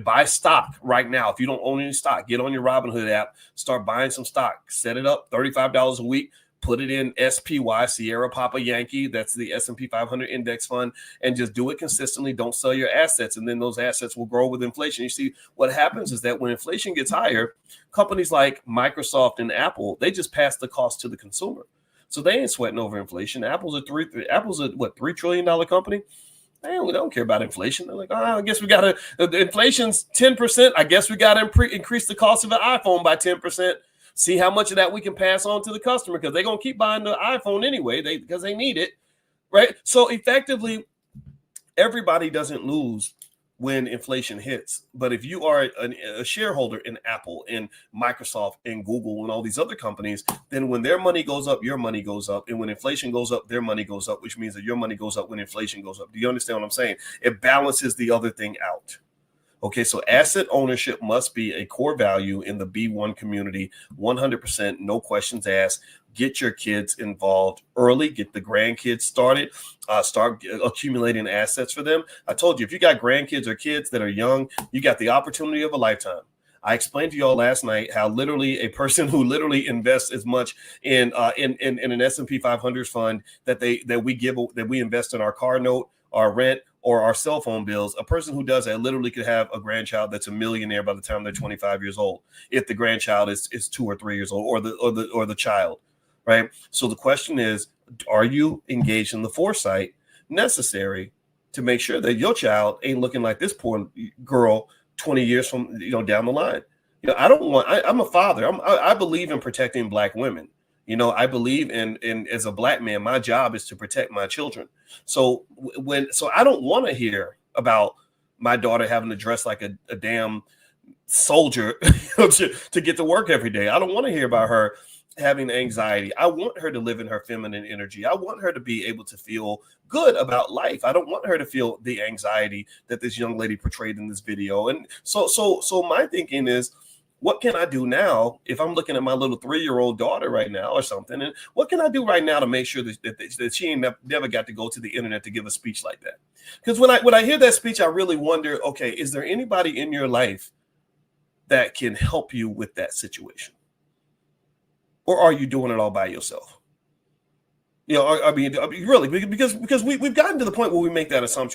Buy stock right now. If you don't own any stock, get on your Robinhood app, start buying some stock, set it up $35 a week, put it in SPY, Sierra Papa Yankee. That's the S&P 500 index fund, and just do it consistently. Don't sell your assets, and then those assets will grow with inflation. You see, what happens is that when inflation gets higher, companies like Microsoft and Apple, they just pass the cost to the consumer. So they ain't sweating over inflation. Apple's a $3 trillion company. We don't care about inflation. They're like, I guess we got to, the inflation's 10%. I guess we got to increase the cost of an iPhone by 10%. See how much of that we can pass on to the customer, because they're going to keep buying the iPhone anyway, because they need it, right? So effectively, everybody doesn't lose when inflation hits. But if you are a shareholder in Apple, in Microsoft, in Google, and all these other companies, then when their money goes up, your money goes up. And when inflation goes up, their money goes up, which means that your money goes up when inflation goes up. Do you understand what I'm saying? It balances the other thing out. Okay, so asset ownership must be a core value in the B1 community, 100%, no questions asked. Get your kids involved early, get the grandkids started, start accumulating assets for them. I told you, if you got grandkids or kids that are young, you got the opportunity of a lifetime. I explained to y'all last night how literally a person who literally invests as much in an S&P 500 fund that we invest in our car note, our rent, or our cell phone bills, a person who does that literally could have a grandchild that's a millionaire by the time they're 25 years old, if the grandchild is 2 or 3 years old, or the child, right? So the question is, are you engaged in the foresight necessary to make sure that your child ain't looking like this poor girl 20 years from down the line? I'm a father. I believe in protecting Black women. I believe in as a Black man, my job is to protect my children. So I don't want to hear about my daughter having to dress like a damn soldier to get to work every day. I don't want to hear about her having anxiety. I want her to live in her feminine energy. I want her to be able to feel good about life. I don't want her to feel the anxiety that this young lady portrayed in this video. And so my thinking is, what can I do now if I'm looking at my little 3-year-old daughter right now or something? And what can I do right now to make sure that she ain't never got to go to the internet to give a speech like that? Because when I hear that speech, I really wonder, okay, is there anybody in your life that can help you with that situation? Or are you doing it all by yourself? I mean, really, because we've gotten to the point where we make that assumption.